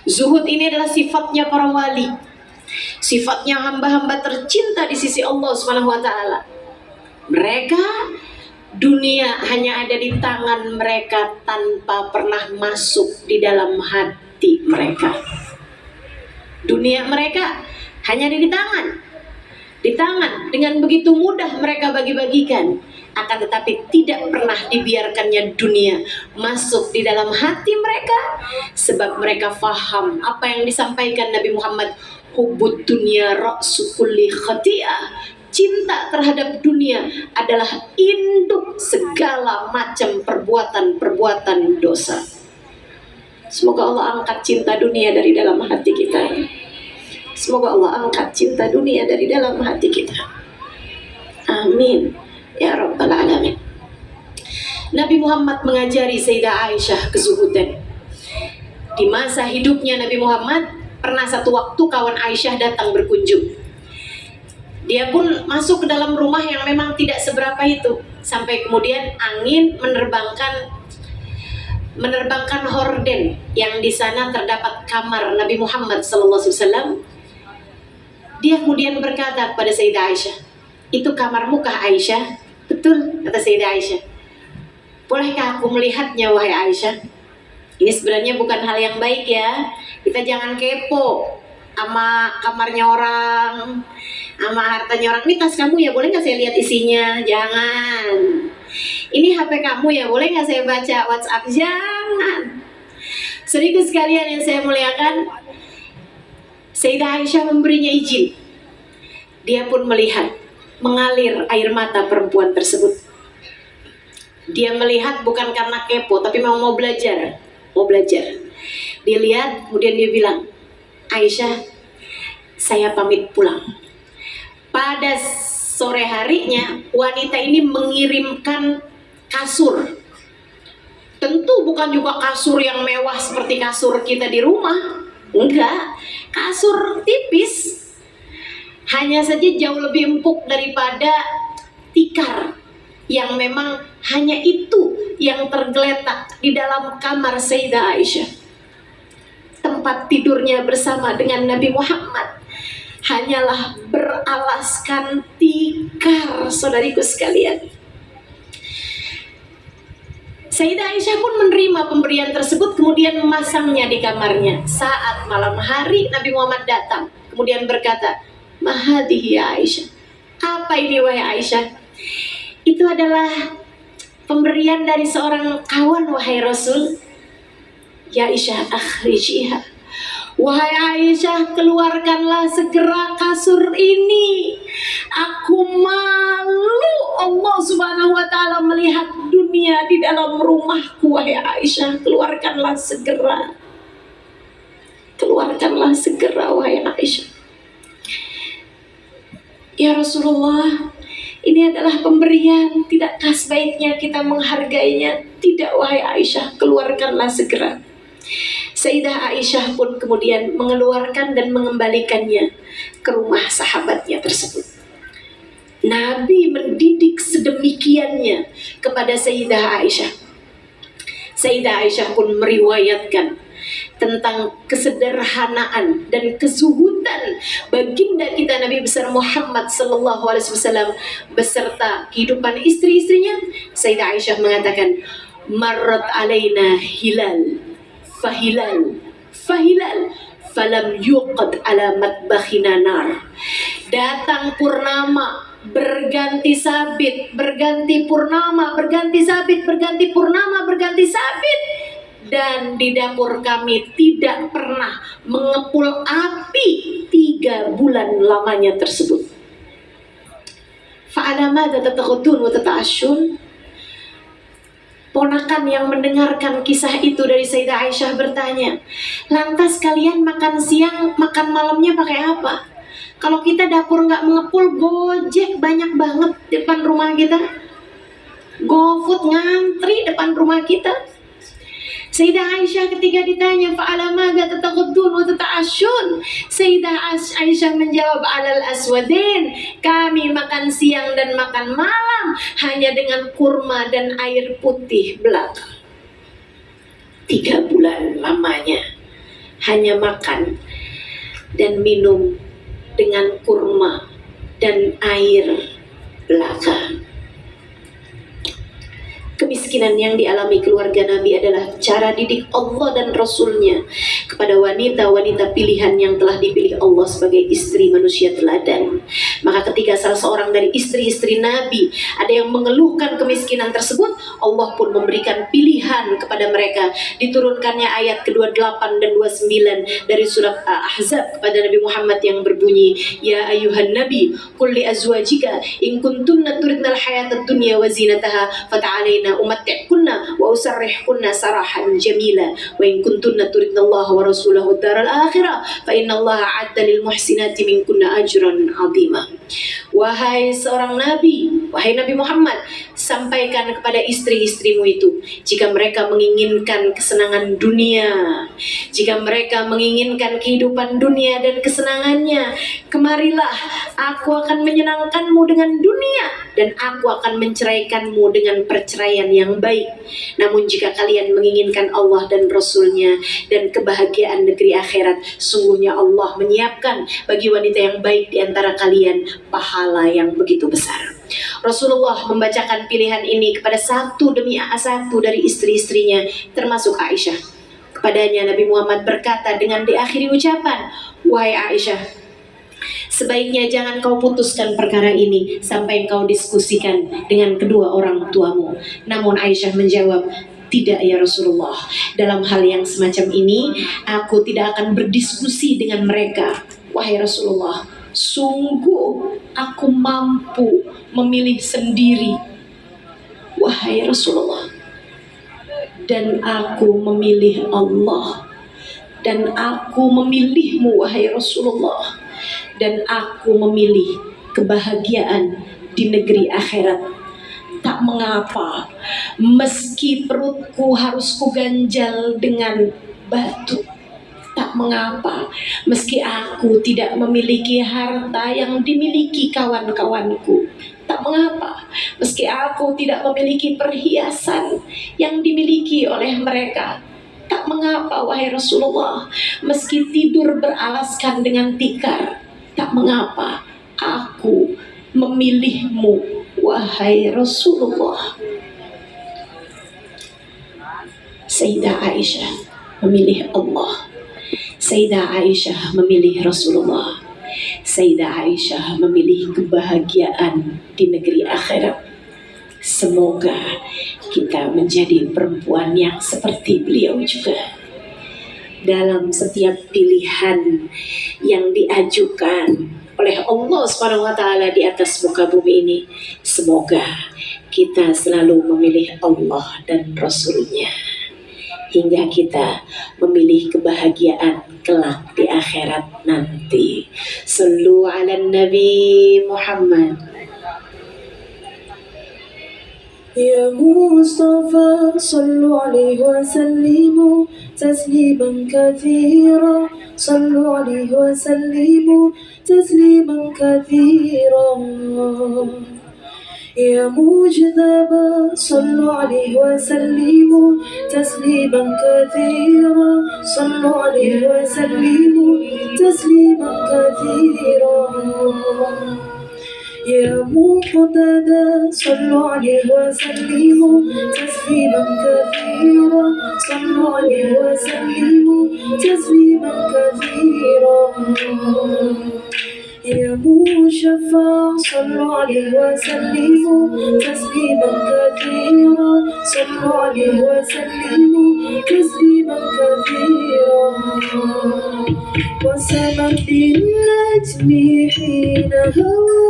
Zuhud ini adalah sifatnya para wali, sifatnya hamba-hamba tercinta di sisi Allah Subhanahu wa taala. Mereka, dunia hanya ada di tangan mereka tanpa pernah masuk di dalam hati mereka. Dunia mereka hanya ada di tangan. Di tangan, dengan begitu mudah mereka bagi-bagikan. Akan tetapi tidak pernah dibiarkannya dunia masuk di dalam hati mereka. Sebab mereka faham apa yang disampaikan Nabi Muhammad, hubbud dunya ra'su kulli khati'ah. Cinta terhadap dunia adalah induk segala macam perbuatan-perbuatan dosa. Semoga Allah angkat cinta dunia dari dalam hati kita. Semoga Allah angkat cinta dunia dari dalam hati kita. Amin ya rabbal alamin. Nabi Muhammad mengajari Sayyidah Aisyah kezuhudan. Di masa hidupnya Nabi Muhammad, pernah satu waktu kawan Aisyah datang berkunjung. Dia pun masuk ke dalam rumah yang memang tidak seberapa itu. Sampai kemudian angin menerbangkan horden yang di sana terdapat kamar Nabi Muhammad SAW. Dia kemudian berkata kepada Sayyidah Aisyah, "Itu kamarmu kah Aisyah?" "Betul," kata Sayyidah Aisyah. "Bolehkah aku melihatnya wahai Aisyah?" Ini sebenarnya bukan hal yang baik ya. Kita jangan kepo sama kamarnya orang, sama hartanya orang. "Ini tas kamu ya, boleh nggak saya lihat isinya?" Jangan. "Ini HP kamu ya, boleh nggak saya baca WhatsApp?" Jangan. Saudaraku sekalian yang saya muliakan, Sayyidah Aisyah memberinya izin. Dia pun melihat mengalir air mata perempuan tersebut. Dia melihat bukan karena kepo, tapi memang mau belajar. Dia lihat, kemudian dia bilang, "Aisyah, saya pamit pulang." Pada sore harinya, wanita ini mengirimkan kasur. Tentu bukan juga kasur yang mewah seperti kasur kita di rumah. Enggak, kasur tipis. Hanya saja jauh lebih empuk daripada tikar yang memang hanya itu yang tergeletak di dalam kamar Sayyidah Aisyah. Tempat tidurnya bersama dengan Nabi Muhammad hanyalah beralaskan tikar, saudariku sekalian. Sayyidah Aisyah pun menerima pemberian tersebut, kemudian memasangnya di kamarnya. Saat malam hari Nabi Muhammad datang, kemudian berkata, "Ma hadhihi ya Aisyah?" "Apa ini wahai Aisyah?" "Itu adalah pemberian dari seorang kawan wahai Rasul." "Ya Aisyah, akhrijiha." "Wahai Aisyah, keluarkanlah segera kasur ini. Aku malu Allah Subhanahu wa taala melihat dunia di dalam rumahku." Wahai Aisyah, keluarkanlah segera. Keluarkanlah segera wahai Aisyah. "Ya Rasulullah, ini adalah pemberian, tidakkah sebaiknya kita menghargainya?" "Tidak wahai Aisyah, keluarkanlah segera." Sayyidah Aisyah pun kemudian mengeluarkan dan mengembalikannya ke rumah sahabatnya tersebut. Nabi mendidik sedemikiannya kepada Sayyidah Aisyah. Sayyidah Aisyah pun meriwayatkan tentang kesederhanaan dan kezuhudan baginda kita Nabi besar Muhammad sallallahu alaihi wasallam beserta kehidupan istri-istrinya. Sayyidah Aisyah mengatakan, "Marrat alaina hilal fahilal falam yuqad ala matbakhina nar." Datang purnama, berganti sabit, berganti purnama, berganti sabit, berganti purnama, berganti sabit, dan di dapur kami tidak pernah mengepul api 3 bulan lamanya tersebut. Fa'ala madza tataghudun wa tata'ashun. Ponakan yang mendengarkan kisah itu dari Sayyidah Aisyah bertanya, "Lantas kalian makan siang, makan malamnya pakai apa? Kalau kita dapur nggak mengepul, Gojek banyak banget depan rumah kita. GoFood ngantri depan rumah kita." Sayyidah Aisyah ketika ditanya, "Fa'ala madza tataghudun wa tata'ashun?" Sayyidah Aisyah menjawab, "Alal aswadain." Kami makan siang dan makan malam hanya dengan kurma dan air putih belaka. 3 bulan lamanya hanya makan dan minum dengan kurma dan air belaka. Kemiskinan yang dialami keluarga Nabi adalah cara didik Allah dan Rasulnya kepada wanita-wanita pilihan yang telah dipilih Allah sebagai istri manusia teladan. Maka ketika salah seorang dari istri-istri Nabi ada yang mengeluhkan kemiskinan tersebut, Allah pun memberikan pilihan kepada mereka. Diturunkannya ayat ke-28 dan 29 dari surat Ahzab kepada Nabi Muhammad yang berbunyi, Ya ayuhan Nabi, qul li azwajika in kuntunna turidnal hayatad dunya wa zinataha fata'alaina umatti'kunna wa usarrihkunna sarahan jamila wa in kuntunna turidnallaha wa rasulahu daral akhirah fa innallaha 'adda lil muhsinati minkunna ajran 'azima. Wahai seorang nabi, wahai Nabi Muhammad, sampaikan kepada istri-istrimu itu, jika mereka menginginkan kesenangan dunia, jika mereka menginginkan kehidupan dunia dan kesenangannya, kemarilah, aku akan menyenangkanmu dengan dunia dan aku akan menceraikanmu dengan perceraian yang baik. Namun jika kalian menginginkan Allah dan Rasulnya dan kebahagiaan negeri akhirat, sungguhnya Allah menyiapkan bagi wanita yang baik di antara kalian pahala yang begitu besar. Rasulullah membacakan pilihan ini kepada satu demi satu dari istri-istrinya, termasuk Aisyah. Kepadanya Nabi Muhammad berkata dengan diakhiri ucapan, Wahai Aisyah, sebaiknya jangan kau putuskan perkara ini sampai kau diskusikan dengan kedua orang tuamu. Namun Aisyah menjawab, Tidak ya Rasulullah, dalam hal yang semacam ini aku tidak akan berdiskusi dengan mereka. Wahai Rasulullah, sungguh aku mampu memilih sendiri. Wahai Rasulullah, dan aku memilih Allah, dan aku memilihmu wahai Rasulullah, dan aku memilih kebahagiaan di negeri akhirat. Tak mengapa, meski perutku harus kuganjal dengan batu. Tak mengapa, meski aku tidak memiliki harta yang dimiliki kawan-kawanku. Tak mengapa, meski aku tidak memiliki perhiasan yang dimiliki oleh mereka. Tak mengapa, wahai Rasulullah, meski tidur beralaskan dengan tikar. Tak mengapa, aku memilihmu, wahai Rasulullah. Sayyidah Aisyah memilih Allah. Sayyidah Aisyah memilih Rasulullah. Sayyidah Aisyah memilih kebahagiaan di negeri akhirat. Semoga kita menjadi perempuan yang seperti beliau juga. Dalam setiap pilihan yang diajukan oleh Allah SWT di atas muka bumi ini, semoga kita selalu memilih Allah dan Rasulnya hingga kita memilih kebahagiaan kelak di akhirat nanti. Sallu ala Nabi Muhammad. يا مصطفى صلوا عليه وسلموا تسليما كثيرا صلوا عليه وسلموا تسليما كثيرا يا مجتبى صلوا عليه وسلموا تسليما كثيرا صلوا عليه وسلموا تسليما كثيرا يا مقتدى صلوا عليه وسلموا تسليما كثيرا صلوا عليه وسلموا تسليما كثيرا يا مشفع صلوا عليه وسلموا تسليما كثيرا صلوا عليه وسلموا تسليما كثيرا وسما بالنجم حين هوى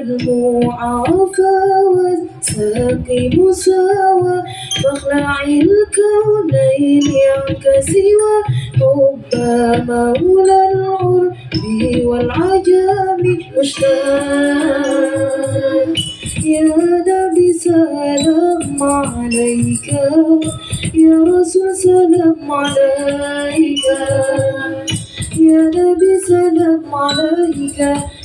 المعافى والساقي مساوى فاخلع الكونين عنك سوى حب مولى العرب والعجم مشتاق يا نبي سلام عليك يا رسول سلام عليك يا نبي سلام عليك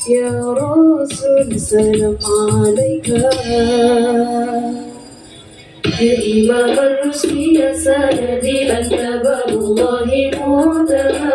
يا رسول سلام عليك يا إمام الرشد يا سندي أنت باب الله منتهى